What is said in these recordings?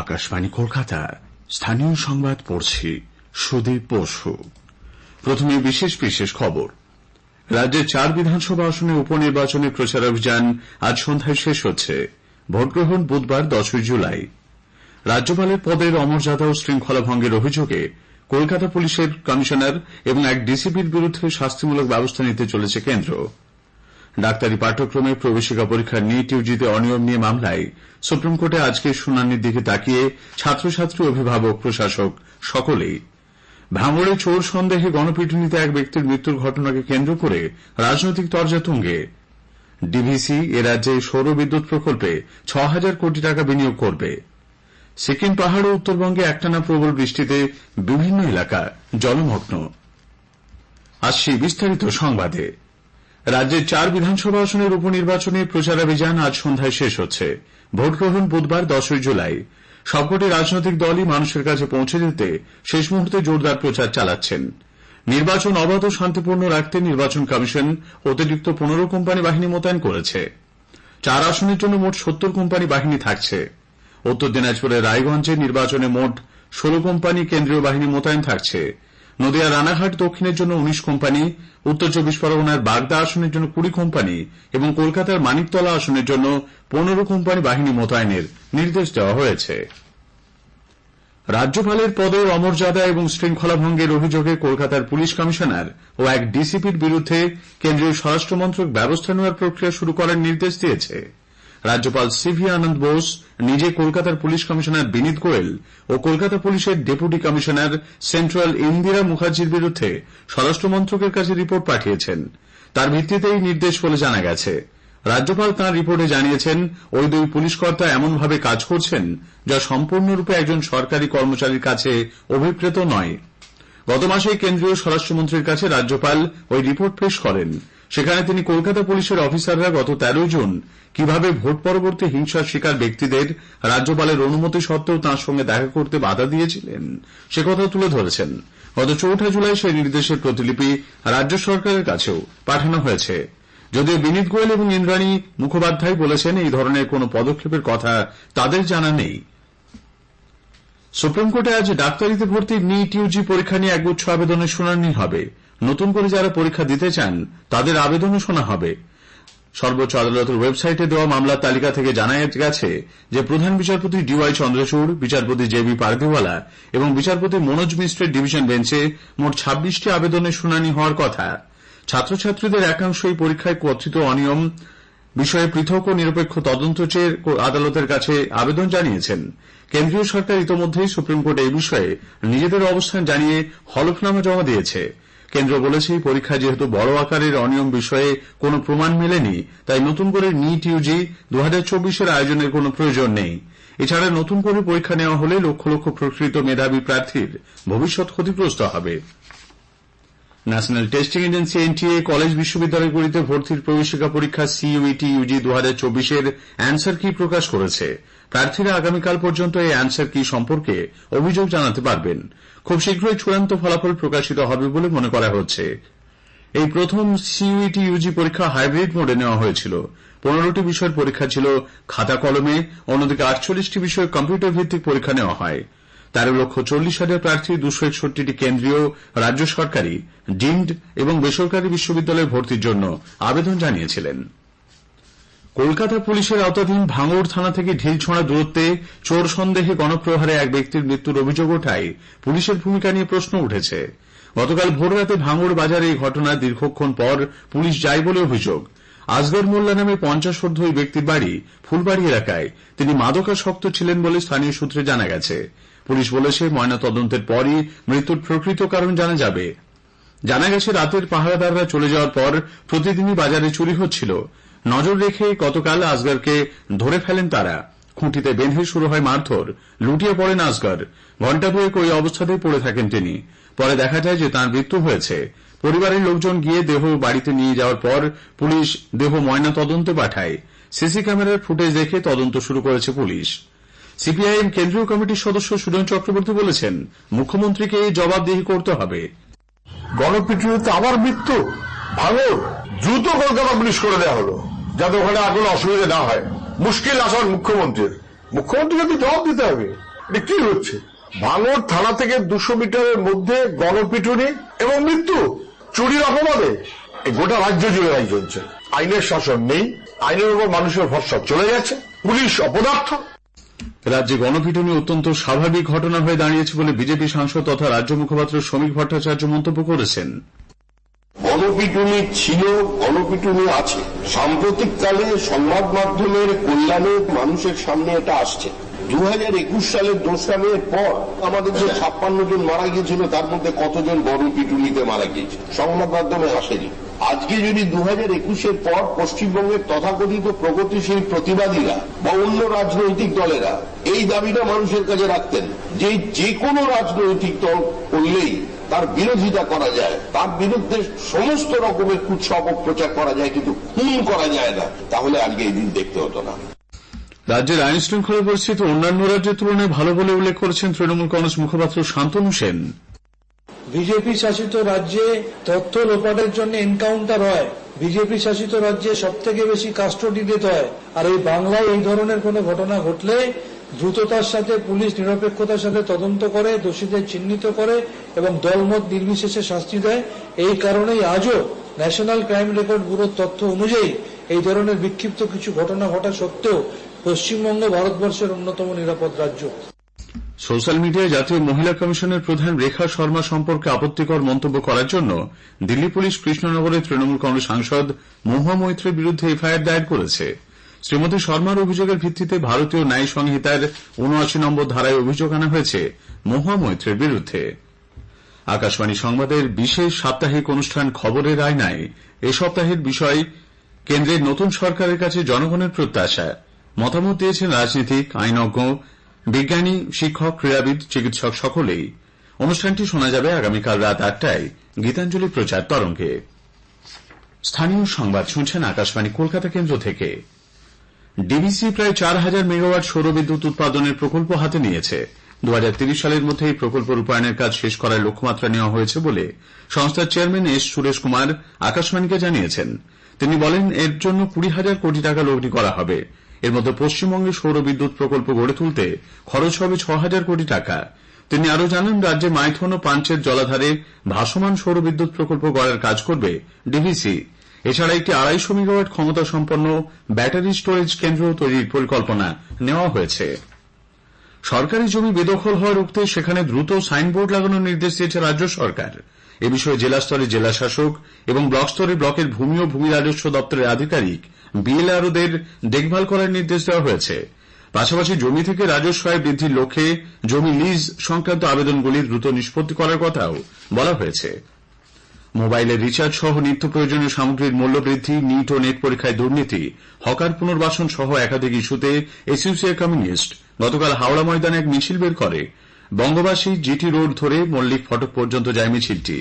আকাশবাণী কলকাতা। স্থানীয় সংবাদ পড়ছি সুদীপ বসু। প্রথমে বিশেষ বিশেষ খবর। রাজ্যের 4 বিধানসভা আসনে উপনির্বাচনের প্রচার অভিযান আজ সন্ধ্যায় শেষ হচ্ছে। ভোটগ্রহণ বুধবার 10 জুলাই। রাজ্যপালের পদের অমর্যাদা ও শৃঙ্খলা ভঙ্গের অভিযোগে কলকাতা পুলিশের কমিশনার এবং এক ডিসিপির বিরুদ্ধে শাস্তিমূলক ব্যবস্থা নিতে চলেছে কেন্দ্র। ডাক্তারি পাঠ্যক্রমে প্রবেশিকা পরীক্ষার নিট ইউজিতে অনিয়ম নিয়ে মামলায় সুপ্রিম কোর্টে আজকে শুনানির দিকে তাকিয়ে ছাত্রছাত্রী, অভিভাবক, প্রশাসক সকলেই। ভাঙড়ে চোর সন্দেহে গণপিটুনিতে এক ব্যক্তির মৃত্যুর ঘটনাকে কেন্দ্র করে রাজনৈতিক তরজা তুঙ্গে। ডিভিসি এ রাজ্যে সৌর বিদ্যুৎ প্রকল্পে ৬,০০০ কোটি টাকা বিনিয়োগ করবে। সিকিম, পাহাড় ও উত্তরবঙ্গে একটানা প্রবল বৃষ্টিতে বিভিন্ন এলাকা জলমগ্ন। আসছি বিস্তারিত সংবাদে। রাজ্যের 4 বিধানসভা আসনের উপনির্বাচনের প্রচারাভিযান আজ সন্ধ্যায় শেষ হচ্ছে। ভোটগ্রহণ বুধবার 10 জুলাই। সবকটি রাজনৈতিক দলই মানুষের কাছে পৌঁছে দিতে শেষ মুহূর্তে জোরদার প্রচার চালাচ্ছেন। নির্বাচন অবাধ ও শান্তিপূর্ণ রাখতে নির্বাচন কমিশন অতিরিক্ত 15 কোম্পানি বাহিনী মোতায়েন করেছে। 4 আসনের জন্য মোট 70 কোম্পানি বাহিনী থাকছে। উত্তর দিনাজপুরের রায়গঞ্জে নির্বাচনে মোট 16 কোম্পানি কেন্দ্রীয় বাহিনী মোতায়েন থাকছে। নদিয়া রানাঘাট দক্ষিণের জন্য 19 কোম্পানি, উত্তর 24 পরগনার বাগদা আসনের জন্য 20 কোম্পানি এবং কলকাতার মানিকতলা আসনের জন্য 15 কোম্পানি বাহিনী মোতায়েনের নির্দেশ দেওয়া হয়েছে। রাজ্যপালের পদে অমর্যাদা এবং শৃঙ্খলা ভঙ্গের অভিযোগে কলকাতার পুলিশ কমিশনার ও এক ডিসিপির বিরুদ্ধে কেন্দ্রীয় স্বরাষ্ট্র মন্ত্রক ব্যবস্থা নেওয়ার প্রক্রিয়া শুরু করার নির্দেশ দিয়েছে। রাজ্যপাল সিভি আনন্দ বোস নিজে কলকাতার পুলিশ কমিশনার বিনীত গোয়েল ও কলকাতা পুলিশের ডেপুটি কমিশনার সেন্ট্রাল ইন্দিরা মুখার্জির বিরুদ্ধে স্বরাষ্ট্র মন্ত্রকের কাছে রিপোর্ট পাঠিয়েছেন। তার ভিত্তিতে এই নির্দেশ বলে জানা গেছে। রাজ্যপাল তাঁর রিপোর্টে জানিয়েছেন, ওই 2 পুলিশ কর্তা এমনভাবে কাজ করছেন যা সম্পূর্ণরূপে একজন সরকারি কর্মচারীর কাছে অভিপ্রেত নয়। গত মাসে কেন্দ্রীয় স্বরাষ্ট্রমন্ত্রীর কাছে রাজ্যপাল ওই রিপোর্ট পেশ করেন। সেখানে তিনি কলকাতা পুলিশের অফিসাররা গত 13 জুন কিভাবে ভোট পরবর্তী হিংসার শিকার ব্যক্তিদের রাজ্যপালের অনুমতি সত্ত্বেও তাঁর সঙ্গে দেখা করতে বাধা দিয়েছিলেন সে কথা তুলে ধরেছেন। গত 4 জুলাই সেই নির্দেশের প্রতিলিপি রাজ্য সরকারের কাছেও পাঠানো হয়েছে। যদিও বিনীত গোয়েল এবং ইন্দ্রাণী মুখোপাধ্যায় বলেছেন এই ধরনের কোন পদক্ষেপের কথা তাদের জানা নেই। সুপ্রিম কোর্টে আজ ডাক্তারিতে ভর্তির নিট ইউজি পরীক্ষা নিয়ে একগুচ্ছ আবেদনের শুনানি হবে। নতুন করে যারা পরীক্ষা দিতে চান তাদের আবেদনও শোনা হবে। সর্বোচ্চ আদালতের ওয়েবসাইটে দেওয়া মামলার তালিকা থেকে জানা গেছে যে প্রধান বিচারপতি ডিওয়াই চন্দ্রচূড়, বিচারপতি জেবি পারদিওয়ালা এবং বিচারপতি মনোজ মিশ্রের ডিভিশন বেঞ্চে মোট 26টি আবেদনের শুনানি হওয়ার কথা। ছাত্রছাত্রীদের একাংশ এই পরীক্ষায় কথিত অনিয়ম বিষয়ে পৃথক ও নিরপেক্ষ তদন্ত চেয়ে আদালতের কাছে আবেদন জানিয়েছেন। কেন্দ্রীয় সরকার ইতোমধ্যেই সুপ্রিম কোর্টে এই বিষয়ে নিজেদের অবস্থান জানিয়ে হলফনামা জমা দিয়েছে। কেন্দ্র বলেছে এই পরীক্ষা যেহেতু বড় আকারের অনিয়ম বিষয়ে কোনো প্রমাণ মেলেনি, তাই নতুন করে নিট ইউজি 2024-এর আয়োজনের কোনো প্রয়োজন নেই। এছাড়া নতুন করে পরীক্ষা নেওয়া হলে লক্ষ লক্ষ প্রকৃত মেধাবী প্রার্থীর ভবিষ্যৎ ক্ষতিগ্রস্ত হবে। National testing agency NTA college বিশ্ববিদ্যালয়গুলিতে ভর্তির প্রবেশিকা পরীক্ষা সিইউটি ইউজি 2024-এর অ্যান্সার কি প্রকাশ করেছে। প্রার্থীরা আগামীকাল পর্যন্ত এই অ্যান্সার কি সম্পর্কে অভিযোগ জানাতে পারবেন। খুব শীঘ্রই চূড়ান্ত ফলাফল প্রকাশিত হবে বলে মনে করা হচ্ছে। এই প্রথম সিইউটি ইউজি পরীক্ষা হাইব্রিড মোডে নেওয়া হয়েছিল। 15টি বিষয়ের পরীক্ষা ছিল খাতা কলমে, অন্যদিকে 48টি বিষয়ে কম্পিউটার ভিত্তিক পরীক্ষা নেওয়া হয়। 13,40,000 প্রার্থী 261টি কেন্দ্রীয়, রাজ্য সরকারি, ডিমড এবং বেসরকারি বিশ্ববিদ্যালয়ে ভর্তির জন্য আবেদন জানিয়েছিলেন। কলকাতা পুলিশের আওতাধীন ভাঙড় থানা থেকে ঢিলছোঁড়া দূরত্বে চোর সন্দেহে গণপ্রহারে এক ব্যক্তির মৃত্যুর অভিযোগ ওঠায় পুলিশের ভূমিকা নিয়ে প্রশ্ন উঠেছে। গতকাল ভোররাতে ভাঙড় বাজারে এই ঘটনার দীর্ঘক্ষণ পর পুলিশ যায় বলে অভিযোগ। আসগর মোল্লা নামে 50 ওই ব্যক্তির বাড়ি ফুলবাড়ি এলাকায়। তিনি মাদকাসক্ত ছিলেন বলে স্থানীয় সূত্রে জানা গেছে। পুলিশ বলেছে ময়নাতদন্তের পরই মৃত্যুর প্রকৃত কারণ জানা যাবে। জানা গেছে রাতের পাহারাদাররা চলে যাওয়ার পর প্রতিদিনই বাজারে চুরি হচ্ছিল। নজর রেখে গতকাল আসগরকে ধরে ফেলেন তারা। খুঁটিতে বেঁধে শুরু হয় মারধর। লুটিয়ে পড়েন আসগর। ঘণ্টা দুয়েক ওই অবস্থাতেই পড়ে থাকেন তিনি। পরে দেখা যায় যে তাঁর মৃত্যু হয়েছে। পরিবারের লোকজন গিয়ে দেহ বাড়িতে নিয়ে যাওয়ার পর পুলিশ দেহ ময়নাতদন্তে পাঠায়। সিসি ক্যামেরার ফুটেজ দেখে তদন্ত শুরু করেছে পুলিশ। সিপিআইএম কেন্দ্রীয় কমিটির সদস্য সুজন চক্রবর্তী বলেছেন, মুখ্যমন্ত্রীকে জবাবদিহি করতে হবে। গণপিটুনিতে আবার মৃত্যু ভাঙড়, দ্রুত কলকাতা পুলিশ করে দেওয়া হলো যাতে ওখানে আর কোনো অসুবিধা না হয়। মুশকিল আসার মুখ্যমন্ত্রীকে তো জবাব দিতে হবে। এটা কি হচ্ছে? ভাঙড় থানা থেকে 200 মিটারের মধ্যে গণপিটুনি এবং মৃত্যু চুরির অপবাদে এই গোটা রাজ্য জুড়ে আইন চলছে। আইনের শাসন নেই, আইনের উপর মানুষের ভরসা চলে গেছে, পুলিশ অপদার্থ। রাজ্যে গণপিটুনি অত্যন্ত স্বাভাবিক ঘটনা হয়ে দাঁড়িয়েছে বলে বিজেপি সাংসদ তথা রাজ্য মুখপাত্র শ্রমিক ভট্টাচার্য মন্তব্য করেছেন। গণপিটুনি ছিল, গণপিটুনি আছে। সাম্প্রতিককালে সংবাদ মাধ্যমের কল্যাণে মানুষের সামনে এটা আসছে। 2021 সালের 2রা মের পর আমাদের যে 56 জন মারা গিয়েছিল তার মধ্যে কতজন গণপিটুনিতে মারা গিয়েছে সংবাদ মাধ্যমে আসেনি। আজকে যদি 2021-এর পর পশ্চিমবঙ্গের তথাকথিত প্রগতিশীল প্রতিবাদীরা বা অন্য রাজনৈতিক দলেরা এই দাবিটা মানুষের কাছে রাখতেন যে কোনো রাজনৈতিক দল করলেই তার বিরোধিতা করা যায়, তার বিরুদ্ধে সমস্ত রকমের কুৎসা অপপ্রচার করা যায় কিন্তু খুন করা যায় না, তাহলে আজকে এই দিন দেখতে হতো না। রাজ্যের আইন শৃঙ্খলা পরিস্থিতি অন্যান্য রাজ্যের তুলনায় ভালো বলে উল্লেখ করেছেন তৃণমূল কংগ্রেস মুখপাত্র শান্তনু সেন। বিজেপি শাসিত রাজ্যে তথ্য লোপাটের জন্য এনকাউন্টার হয়, বিজেপি শাসিত রাজ্যে সবথেকে বেশি কাস্টডি ডেথ হয়। আর এই বাংলায় এই ধরনের কোন ঘটনা ঘটলে দ্রুততার সাথে পুলিশ নিরপেক্ষতার সাথে তদন্ত করে, দোষীদের চিহ্নিত করে এবং দলমত নির্বিশেষে শাস্তি দেয়। এই কারণেই আজও ন্যাশনাল ক্রাইম রেকর্ড ব্যুরোর তথ্য অনুযায়ী এই ধরনের বিক্ষিপ্ত কিছু ঘটনা ঘটা সত্ত্বেও পশ্চিমবঙ্গ ভারতবর্ষের অন্যতম নিরাপদ রাজ্য। সোশ্যাল মিডিয়ায় জাতীয় মহিলা কমিশনের প্রধান রেখা শর্মা সম্পর্কে আপত্তিকর মন্তব্য করার জন্য দিল্লি পুলিশ কৃষ্ণনগরের তৃণমূল কংগ্রেস সাংসদ মহুয়া মৈত্রের বিরুদ্ধে এফআইআর দায়ের করেছে। শ্রীমতী শর্মার অভিযোগের ভিত্তিতে ভারতীয় ন্যায় সংহিতার ৭৯ নম্বর ধারায় অভিযোগ আনা হয়েছে মহুয়া মৈত্রের বিরুদ্ধে। আকাশবাণী সংবাদের বিশেষ সাপ্তাহিক অনুষ্ঠান খবরের আয়নায় এ সপ্তাহের বিষয় কেন্দ্রের নতুন সরকারের কাছে জনগণের প্রত্যাশা। মতামত দিয়েছেন রাজনীতিক, আইনজ্ঞ, বিজ্ঞানী, শিক্ষক, ক্রীড়াবিদ, চিকিৎসক সকলেই। অনুষ্ঠানটি শোনা যাবে আগামীকাল রাত ৮টায় গীতাঞ্জলি প্রচার তরঙ্গে। স্থানীয় সংবাদ শুনছেন আকাশবাণী কলকাতা কেন্দ্র থেকে। ডিভিসি প্রায় ৪,০০০ মেগাওয়াট সৌরবিদ্যুৎ উৎপাদনের প্রকল্প হাতে নিয়েছে। 2030 সালের মধ্যে এই প্রকল্প রূপায়ণের কাজ শেষ করার লক্ষ্যমাত্রা নেওয়া হয়েছে বলে সংস্থার চেয়ারম্যান এস সুরেশ কুমার আকাশবাণীকে জানিয়েছেন। তিনি বলেন, এর জন্য 20,000 কোটি টাকা লগ্নি করা হবে। এর মধ্যে পশ্চিমবঙ্গে সৌরবিদ্যুৎ প্রকল্প গড়ে তুলতে খরচ হবে 6,000 কোটি টাকা। তিনি আরও জানান, রাজ্যে মাইথন ও পাঞ্চেত জলাধারে ভাসমান সৌরবিদ্যুৎ প্রকল্প গড়ার কাজ করবে ডিভিসি। এছাড়া একটি 250 মেগাওয়াট ক্ষমতা সম্পন্ন ব্যাটারি স্টোরেজ কেন্দ্র তৈরির পরিকল্পনা নেওয়া হয়েছে। সরকারি জমি বেদখল হওয়া রুখতে সেখানে দ্রুত সাইনবোর্ড লাগানোর নির্দেশ দিয়েছে রাজ্য সরকার। এ বিষয়ে জেলা স্তরে জেলা শাসক এবং ব্লক স্তরে ব্লকের ভূমি ও ভূমি রাজস্ব দপ্তরের আধিকারিক বিএলআরওদের দেখভাল করার নির্দেশ দেওয়া হয়েছে। পাশাপাশি জমি থেকে রাজস্ব আয় বৃদ্ধির লক্ষ্যে জমি লিজ সংক্রান্ত আবেদনগুলি দ্রুত নিষ্পত্তি করার কথাও বলা হয়েছে। মোবাইলের রিচার্জ সহ নিত্য প্রয়োজনীয় সামগ্রীর মূল্য বৃদ্ধি, নিট ও নেট পরীক্ষায় দুর্নীতি, হকার পুনর্বাসন সহ একাধিক ইস্যুতে এসইউসিআই কমিউনিস্ট গতকাল হাওড়া ময়দানে এক মিছিল বের করে। বঙ্গবাসী জিটি রোড ধরে মল্লিক ফটক পর্যন্ত যায় মিছিলটি।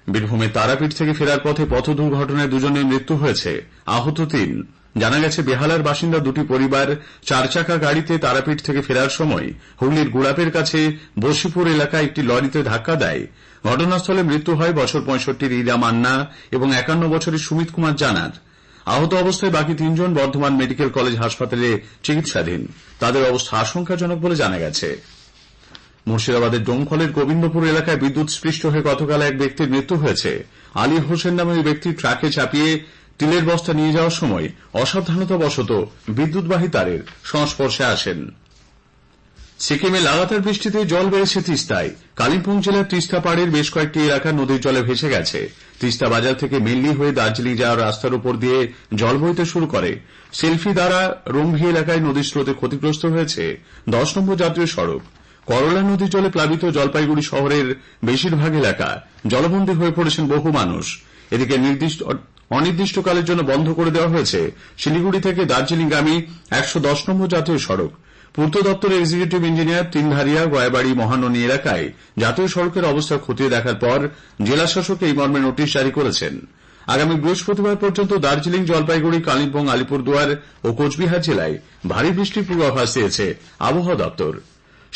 বীরভূমের তারাপীঠ থেকে ফেরার পথে পথ দুর্ঘটনায় দুজনের মৃত্যু হয়েছে, আহত 3। জানা গেছে, বেহালার বাসিন্দা দুটি পরিবার 4 চাকা গাড়িতে তারাপীঠ থেকে ফেরার সময় হুগলির গুড়াপের কাছে বসিপুর এলাকায় একটি লরিতে ধাক্কা দেয়। ঘটনাস্থলে মৃত্যু হয় বছর 65 ইরা মান্না এবং 51 বছরের সুমিত কুমার জানার। আহত অবস্থায় বাকি 3 জন বর্ধমান মেডিকেল কলেজ হাসপাতালে চিকিৎসাধীন। তাদের অবস্থা আশঙ্কাজনক বলে জানা গেছে। মুর্শিদাবাদের ডোমকলের গোবিন্দপুর এলাকায় বিদ্যুৎ স্পৃষ্ট হয়ে গতকাল এক ব্যক্তির মৃত্যু হয়েছে। আলী হোসেন নামে ওই ব্যক্তি ট্রাকে চাপিয়ে তিলের বস্তা নিয়ে যাওয়ার সময় অসাবধানতাবশত বিদ্যুৎবাহী তারের সংস্পর্শে আসেন। সিকিমে লাগাতার বৃষ্টিতে জল বেড়েছে তিস্তায়। কালিম্পং জেলার তিস্তা পাড়ের বেশ কয়েকটি এলাকা নদীর জলে ভেসে গেছে। তিস্তা বাজার থেকে মেল্লি হয়ে দার্জিলিং যাওয়ার রাস্তার উপর দিয়ে জল বইতে শুরু করে। সেলফি দ্বারা রংভি এলাকায় নদীর স্রোতে ক্ষতিগ্রস্ত হয়েছে 10 নম্বর জাতীয় সড়ক। করলা নদীর জলে প্লাবিত জলপাইগুড়ি শহরের বেশিরভাগ এলাকা জলবন্দী হয়ে পড়েছেন বহু মানুষ। এদিকে অনির্দিষ্টকালের জন্য বন্ধ করে দেওয়া হয়েছে শিলিগুড়ি থেকে দার্জিলিংগামী 110 নম্বর জাতীয় সড়ক। পূর্ত দপ্তরের এক্সিকিউটিভ ইঞ্জিনিয়ার তিনধারিয়া, গয়াবাড়ি, মহাননী এলাকায় জাতীয় সড়কের অবস্থা খতিয়ে দেখার পর জেলা শাসক এই মর্মে নোটিশ জারি করেছেন। আগামী বৃহস্পতিবার পর্যন্ত দার্জিলিং, জলপাইগুড়ি, কালিম্পং, আলিপুরদুয়ার ও কোচবিহার জেলায় ভারী বৃষ্টির পূর্বাভাস দিয়েছে আবহাওয়া দপ্তর।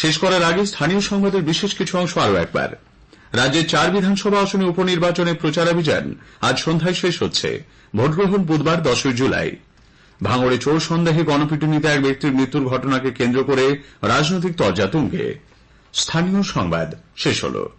শেষ করার আগে স্থানীয় সংবাদের বিশেষ কিছু অংশ আরও একবার। রাজ্যের 4 বিধানসভা আসনে উপনির্বাচনের প্রচারাভিযান আজ সন্ধ্যায় শেষ হচ্ছে। ভোটগ্রহণ বুধবার 10 জুলাই। ভাঙড়ে চোর সন্দেহে গণপিটুনিতে এক ব্যক্তির মৃত্যুর ঘটনাকে কেন্দ্র করে রাজনৈতিক তরজা তুঙ্গে। স্থানীয় সংবাদ শেষ হল।